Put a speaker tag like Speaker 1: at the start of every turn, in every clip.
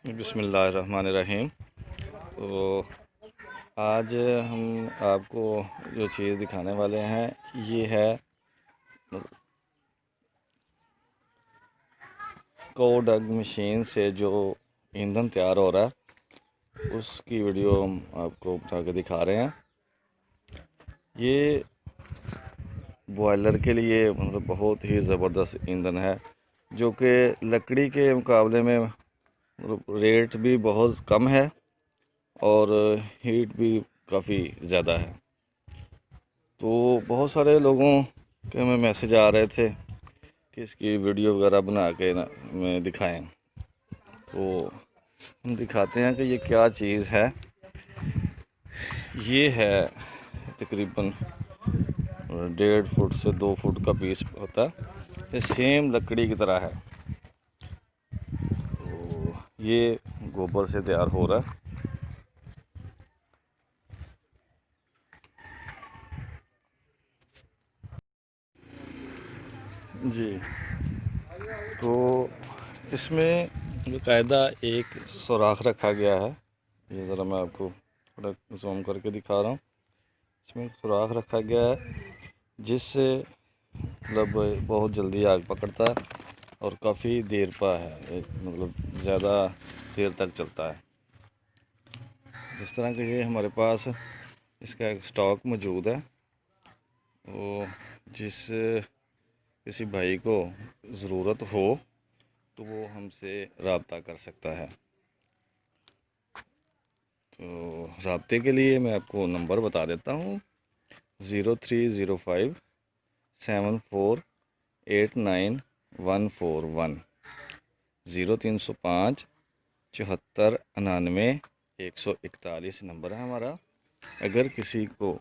Speaker 1: बिस्मिल्लाहिर्रहमानिर्रहीम। तो आज हम आपको जो चीज़ दिखाने वाले हैं ये है कोडग मशीन से जो ईंधन तैयार हो रहा है उसकी वीडियो हम आपको उठा के दिखा रहे हैं। ये बॉयलर के लिए मतलब बहुत ही ज़बरदस्त ईंधन है जो कि लकड़ी के मुकाबले में रेट भी बहुत कम है और हीट भी काफ़ी ज़्यादा है। तो बहुत सारे लोगों के हमें मैसेज आ रहे थे कि इसकी वीडियो वगैरह बना के ना हमें दिखाएं। तो हम दिखाते हैं कि ये क्या चीज़ है। ये है तकरीबन 1.5 फुट से 2 फुट का पीस होता है। ये सेम लकड़ी की तरह है। तो ये गोबर से तैयार हो रहा है। जी, तो इसमें बाकायदा एक सुराख रखा गया है। ये ज़रा मैं आपको थोड़ा जूम करके दिखा रहा हूँ। इसमें सुराख रखा गया है जिससे मतलब बहुत जल्दी आग पकड़ता है और काफ़ी देर पा है, मतलब ज़्यादा देर तक चलता है। जिस तरह के ये हमारे पास इसका एक स्टॉक मौजूद है। वो जिस किसी भाई को ज़रूरत हो तो वो हमसे रब्ता कर सकता है। तो रब्ते के लिए मैं आपको नंबर बता देता हूँ 0305748941 0305 7499 141 नंबर है हमारा। अगर किसी को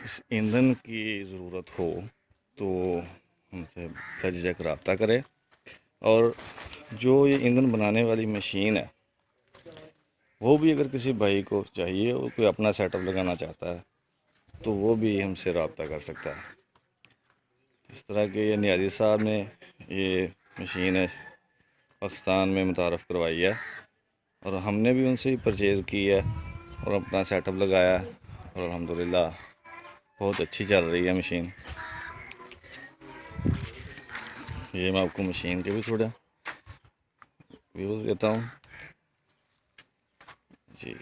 Speaker 1: इस ईंधन की ज़रूरत हो तो हमसे बेझिझक रब्ता करें। और जो ये ईंधन बनाने वाली मशीन है वो भी अगर किसी भाई को चाहिए, वो कोई अपना सेटअप लगाना चाहता है तो वो भी हमसे रब्ता कर सकता है। इस तरह के ये नियाज़ी साहब ने ये मशीन है पाकिस्तान में मुतारफ़ करवाई है और हमने भी उनसे ही परचेज़ की है और अपना सेटअप लगाया और अल्हम्दुलिल्लाह बहुत अच्छी चल रही है मशीन। ये मैं आपको मशीन के भी थोड़ा व्यूज़ देता हूँ जी।